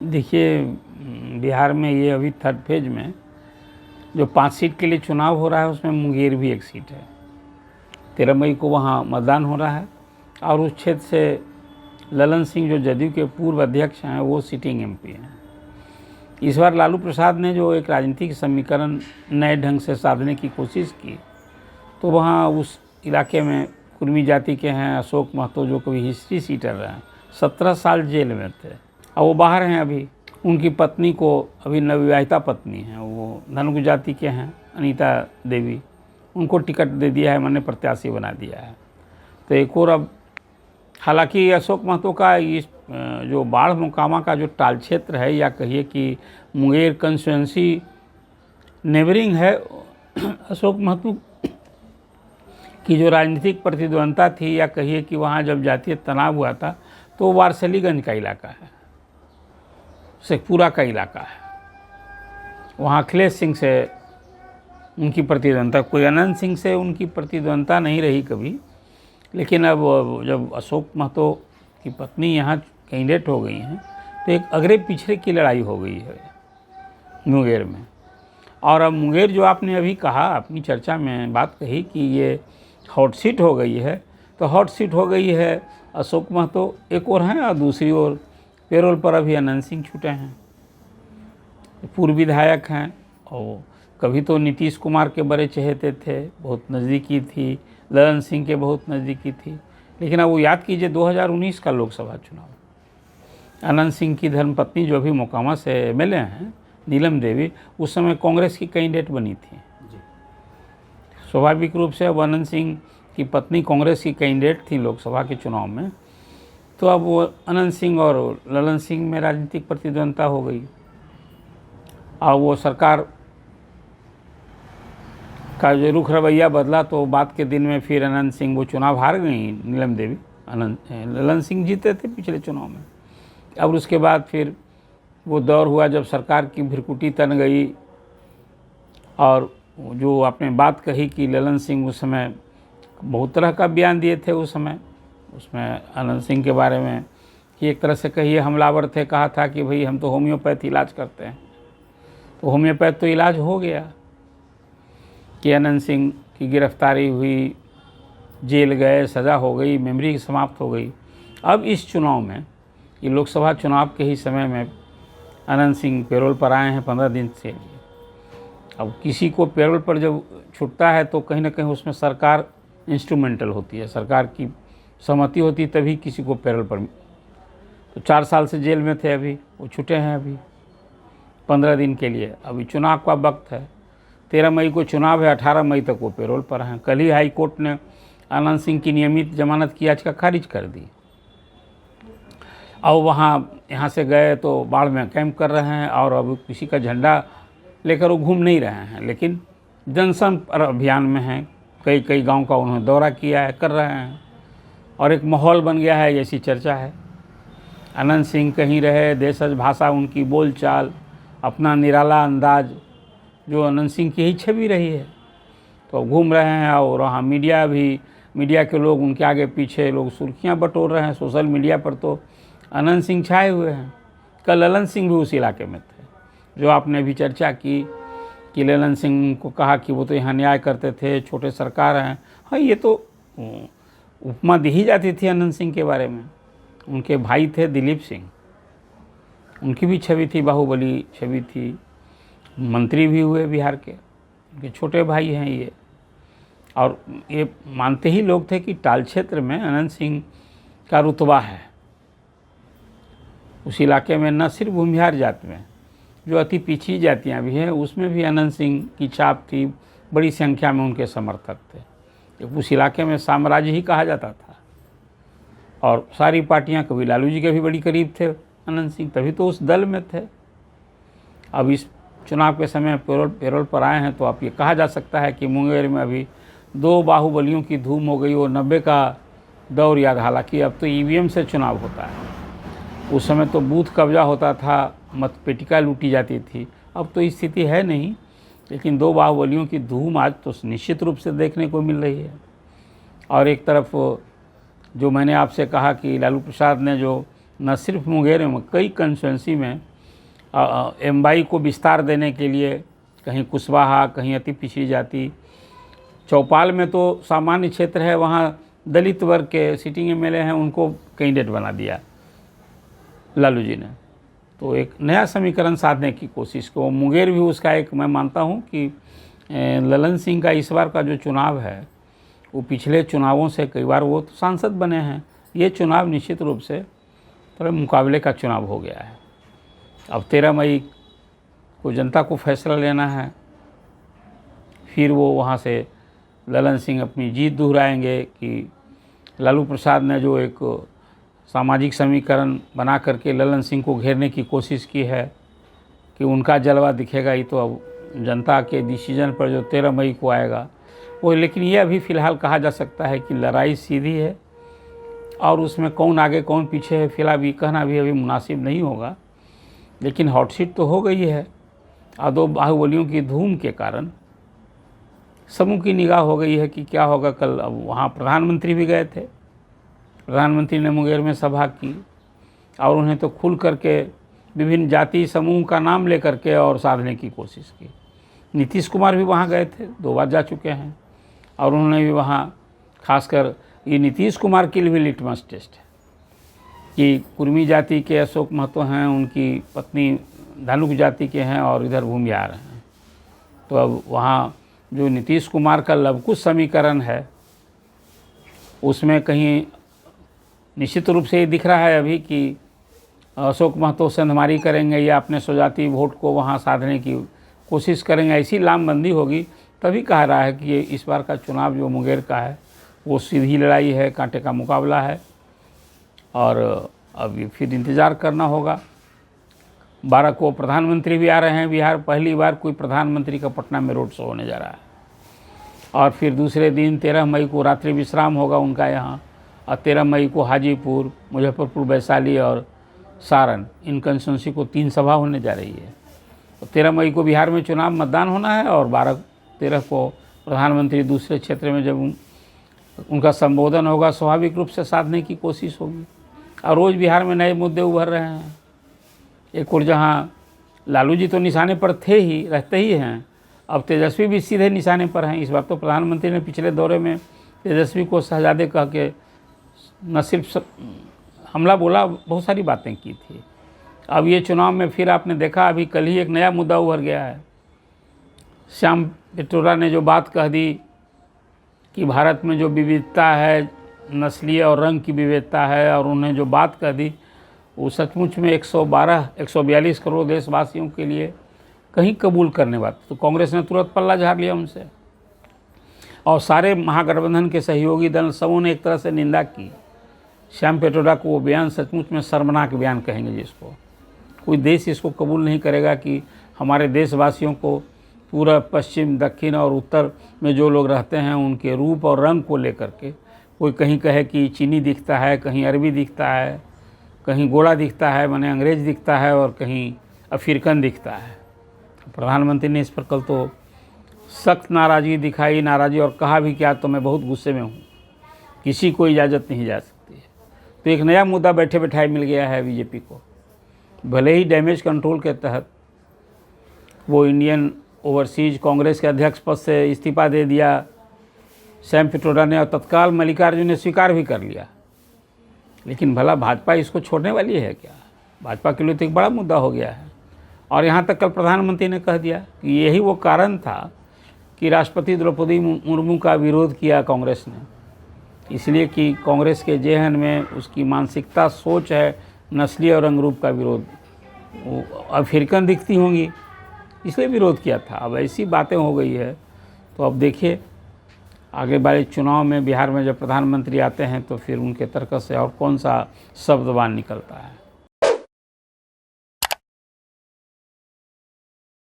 देखिए, बिहार में ये अभी थर्ड फेज में जो 5 सीट के लिए चुनाव हो रहा है उसमें मुंगेर भी एक सीट है। 13 मई को वहाँ मतदान हो रहा है और उस क्षेत्र से ललन सिंह जो जदयू के पूर्व अध्यक्ष हैं वो सिटिंग एमपी हैं। इस बार लालू प्रसाद ने जो एक राजनीतिक समीकरण नए ढंग से साधने की कोशिश की तो वहाँ उस इलाके में कुर्मी जाति के हैं अशोक महतो जो कभी हिस्ट्री सीटर रहे हैं, 17 साल जेल में थे और वो बाहर हैं अभी। उनकी पत्नी को अभी नवविवाहिता पत्नी हैं, वो धनुक जाति के हैं, अनीता देवी, उनको टिकट दे दिया है, मैंने प्रत्याशी बना दिया है। तो एक और अब हालांकि अशोक महतो का इस जो बाढ़ मोकामा का जो टाल क्षेत्र है या कहिए कि मुंगेर कंस्टिट्यूंसी नेबरिंग है, अशोक महतो की जो राजनीतिक प्रतिद्वंदता थी या कहिए कि वहाँ जब जातीय तनाव हुआ था तो वारसलीगंज का इलाका है, शेखपुरा का इलाका है। वहाँ अखिलेश सिंह से उनकी प्रतिद्वंदता, कोई अनंत सिंह से उनकी प्रतिद्वंदता नहीं रही कभी, लेकिन अब जब अशोक महतो की पत्नी यहाँ कैंडिडेट हो गई हैं तो एक अगरे पिछड़े की लड़ाई हो गई है मुंगेर में। और अब मुंगेर जो आपने अभी कहा, अपनी चर्चा में बात कही कि ये हॉट सीट हो गई है, तो हॉट सीट हो गई है अशोक महतो एक और हैं और दूसरी ओर पेरोल पर अभी अनंत सिंह छूटे हैं, पूर्व विधायक हैं और कभी तो नीतीश कुमार के बड़े चहेते थे, बहुत नज़दीकी थी, ललन सिंह के बहुत नज़दीकी थी। लेकिन अब वो याद कीजिए 2019 का लोकसभा चुनाव, अनंत सिंह की धर्मपत्नी जो अभी मोकामा से एमएलए हैं, नीलम देवी, उस समय कांग्रेस की कैंडिडेट बनी थी। स्वाभाविक रूप से अब अनंत सिंह की पत्नी कांग्रेस की कैंडिडेट थी लोकसभा के चुनाव में, तो अब वो अनंत सिंह और ललन सिंह में राजनीतिक प्रतिद्वंदता हो गई और वो सरकार का जो रुख रवैया बदला तो बाद के दिन में फिर अनंत सिंह वो चुनाव हार गई, नीलम देवी, ललन सिंह जीते थे पिछले चुनाव में। अब उसके बाद फिर वो दौर हुआ जब सरकार की भ्रिकुटी तन गई और जो आपने बात कही कि ललन सिंह उस समय बहुत तरह का बयान दिए थे उस समय, उसमें अनंत सिंह के बारे में कि एक तरह से कहिए हमलावर थे, कहा था कि भाई हम तो होम्योपैथ इलाज करते हैं। तो होम्योपैथ तो इलाज हो गया कि अनंत सिंह की गिरफ्तारी हुई, जेल गए, सज़ा हो गई, मेमोरी समाप्त हो गई। अब इस चुनाव में, ये लोकसभा चुनाव के ही समय में अनंत सिंह पैरोल पर आए हैं 15 दिन से। अब किसी को पैरोल पर जब छूटता है तो कहीं ना कहीं उसमें सरकार इंस्ट्रूमेंटल होती है, सरकार की सहमति होती तभी किसी को पैरोल पर। तो 4 साल से जेल में थे, अभी वो छूटे हैं अभी 15 दिन के लिए। अभी चुनाव का वक्त है, 13 मई को चुनाव है, 18 मई तक वो पैरोल पर हैं। कल ही हाई कोर्ट ने अनंत सिंह की नियमित जमानत की याचिका खारिज कर दी और वहाँ यहाँ से गए तो बाढ़ में कैंप कर रहे हैं और अब किसी का झंडा लेकर वो घूम नहीं रहे हैं, लेकिन जनसंपर्क अभियान में हैं। कई कई गांव का उन्होंने दौरा किया है, कर रहे हैं और एक माहौल बन गया है, ऐसी चर्चा है। अनंत सिंह कहीं रहे, देशज भाषा, उनकी बोलचाल, अपना निराला अंदाज जो अनंत सिंह की ही छवि रही है, तो घूम रहे हैं। और वहाँ मीडिया के लोग उनके आगे पीछे लोग सुर्खियाँ बटोर रहे हैं सोशल मीडिया पर, तो अनंत सिंह छाए हुए हैं। कल ललन सिंह भी उस इलाके में थे, जो आपने भी चर्चा की कि ललन सिंह को कहा कि वो तो यहाँ न्याय करते थे, छोटे सरकार हैं। हाँ, ये तो उपमा दी ही जाती थी अनंत सिंह के बारे में। उनके भाई थे दिलीप सिंह, उनकी भी छवि थी, बाहुबली छवि थी, मंत्री भी हुए बिहार के, उनके छोटे भाई हैं ये। और ये मानते ही लोग थे कि टाल क्षेत्र में अनंत सिंह का रुतबा है। उस इलाके में न सिर्फ भूमिहार जाति में, जो अति पिछड़ी जातियाँ भी हैं, उसमें भी अनंत सिंह की छाप थी, बड़ी संख्या में उनके समर्थक थे। उस इलाके में साम्राज्य ही कहा जाता था और सारी पार्टियां, कभी लालू जी के भी बड़ी करीब थे अनंत सिंह, तभी तो उस दल में थे। अब इस चुनाव के समय पैरोल पर आए हैं तो आप ये कहा जा सकता है कि मुंगेर में अभी 2 बाहुबलियों की धूम हो गई। वो 90 का दौर याद, हालांकि अब तो ईवीएम से चुनाव होता है, उस समय तो बूथ कब्जा होता था, मतपेटिका लूटी जाती थी। अब तो स्थिति है नहीं, लेकिन 2 बाहुबलियों की धूम आज तो निश्चित रूप से देखने को मिल रही है। और एक तरफ जो मैंने आपसे कहा कि लालू प्रसाद ने जो न सिर्फ मुंगेर में, कई कंस्टिट्यूंसी में एम्बाई को विस्तार देने के लिए कहीं कुशवाहा, कहीं अति पिछड़ी जाति। चौपाल में तो सामान्य क्षेत्र है, वहाँ दलित वर्ग के सिटिंग एमएलए हैं, उनको कैंडिडेट बना दिया लालू जी ने। तो एक नया समीकरण साधने की कोशिश को, मुंगेर भी उसका एक, मैं मानता हूँ कि ललन सिंह का इस बार का जो चुनाव है वो पिछले चुनावों से, कई बार वो तो सांसद बने हैं, ये चुनाव निश्चित रूप से थोड़े मुकाबले का चुनाव हो गया है। अब 13 मई को जनता को फैसला लेना है, फिर वो वहाँ से ललन सिंह अपनी जीत दोहराएंगे कि लालू प्रसाद ने जो एक सामाजिक समीकरण बना करके ललन सिंह को घेरने की कोशिश की है कि उनका जलवा दिखेगा ही, तो अब जनता के डिसीजन पर जो 13 मई को आएगा वो। लेकिन ये अभी फ़िलहाल कहा जा सकता है कि लड़ाई सीधी है और उसमें कौन आगे कौन पीछे है फिलहाल भी कहना भी अभी मुनासिब नहीं होगा। लेकिन हॉट सीट तो हो गई है और दो बाहुबलियों की धूम के कारण समूह की निगाह हो गई है कि क्या होगा कल। अब वहाँ प्रधानमंत्री भी गए थे, प्रधानमंत्री ने मुंगेर में सभा की और उन्हें तो खुल करके विभिन्न जाति समूह का नाम लेकर के और साधने की कोशिश की। नीतीश कुमार भी वहाँ गए थे, 2 बार जा चुके हैं और उन्होंने भी वहाँ, खासकर ये नीतीश कुमार के लिए भी लिटमस टेस्ट है कि कुर्मी जाति के अशोक महतो हैं, उनकी पत्नी धानुक जाति के हैं और इधर भूमिहार हैं। तो अब वहाँ जो नीतीश कुमार का लवकुश समीकरण है उसमें कहीं निश्चित रूप से ये दिख रहा है अभी कि अशोक महतो संधमारी करेंगे या अपने स्वजाति वोट को वहाँ साधने की कोशिश करेंगे। ऐसी लामबंदी होगी तभी कहा रहा है कि ये इस बार का चुनाव जो मुंगेर का है वो सीधी लड़ाई है, कांटे का मुकाबला है और अब फिर इंतज़ार करना होगा। 12 को प्रधानमंत्री भी आ रहे हैं बिहार, पहली बार कोई प्रधानमंत्री का पटना में रोड शो होने जा रहा है और फिर दूसरे दिन 13 मई को रात्रि विश्राम होगा उनका यहाँ और 13 मई को हाजीपुर, मुजफ्फरपुर, वैशाली और सारण, इन कंस्टिट्यूंसी को 3 सभा होने जा रही है। तो 13 मई को बिहार में चुनाव मतदान होना है और 12-13 को प्रधानमंत्री दूसरे क्षेत्र में जब उनका संबोधन होगा स्वाभाविक रूप से साधने की कोशिश होगी। और रोज़ बिहार में नए मुद्दे उभर रहे हैं। एक और जहाँ लालू जी तो निशाने पर थे ही, रहते ही हैं, अब तेजस्वी भी सीधे निशाने पर हैं। इस बार तो प्रधानमंत्री ने पिछले दौरे में तेजस्वी को शहजादे कह के न सिर्फ हमला बोला, बहुत सारी बातें की थी। अब ये चुनाव में फिर आपने देखा अभी कल ही एक नया मुद्दा उभर गया है। श्याम पित्रोदा ने जो बात कह दी कि भारत में जो विविधता है, नस्लीय और रंग की विविधता है, और उन्हें जो बात कह दी वो सचमुच में 142 करोड़ देशवासियों के लिए कहीं कबूल करने बात। तो कांग्रेस ने तुरंत पल्ला झाड़ लिया उनसे और सारे महागठबंधन के सहयोगी दल सबों ने एक तरह से निंदा की। श्याम पित्रोदा को वो बयान सचमुच में शर्मनाक बयान कहेंगे, जिसको कोई देश इसको कबूल नहीं करेगा कि हमारे देशवासियों को पूर्व, पश्चिम, दक्षिण और उत्तर में जो लोग रहते हैं उनके रूप और रंग को लेकर के कोई कहीं कहे कि चीनी दिखता है, कहीं अरबी दिखता है, कहीं गोरा दिखता है माने अंग्रेज दिखता है और कहीं अफ्रीकन दिखता है। प्रधानमंत्री ने इस पर कल तो सख्त नाराज़गी और कहा भी क्या, तो मैं बहुत गुस्से में हूँ, किसी को इजाज़त नहीं जा सकती है। तो एक नया मुद्दा बैठे बैठाए मिल गया है बीजेपी को। भले ही डैमेज कंट्रोल के तहत वो इंडियन ओवरसीज कांग्रेस के अध्यक्ष पद से इस्तीफा दे दिया श्याम पित्रोदा ने और तत्काल मल्लिकार्जुन ने स्वीकार भी कर लिया, लेकिन भला भाजपा इसको छोड़ने वाली है क्या? भाजपा के लिए तो एक बड़ा मुद्दा हो गया है। और यहाँ तक कल प्रधानमंत्री ने कह दिया कि यही वो कारण था कि राष्ट्रपति द्रौपदी मुर्मू का विरोध किया कांग्रेस ने, इसलिए कि कांग्रेस के जेहन में उसकी मानसिकता, सोच है नस्लीय और रंग रूप का विरोध, वो अफ्रीकन दिखती होंगी इसलिए विरोध किया था। अब ऐसी बातें हो गई है। तो अब देखिए आगे वाले चुनाव में बिहार में जब प्रधानमंत्री आते हैं तो फिर उनके तर्क से और कौन सा शब्दवान निकलता है।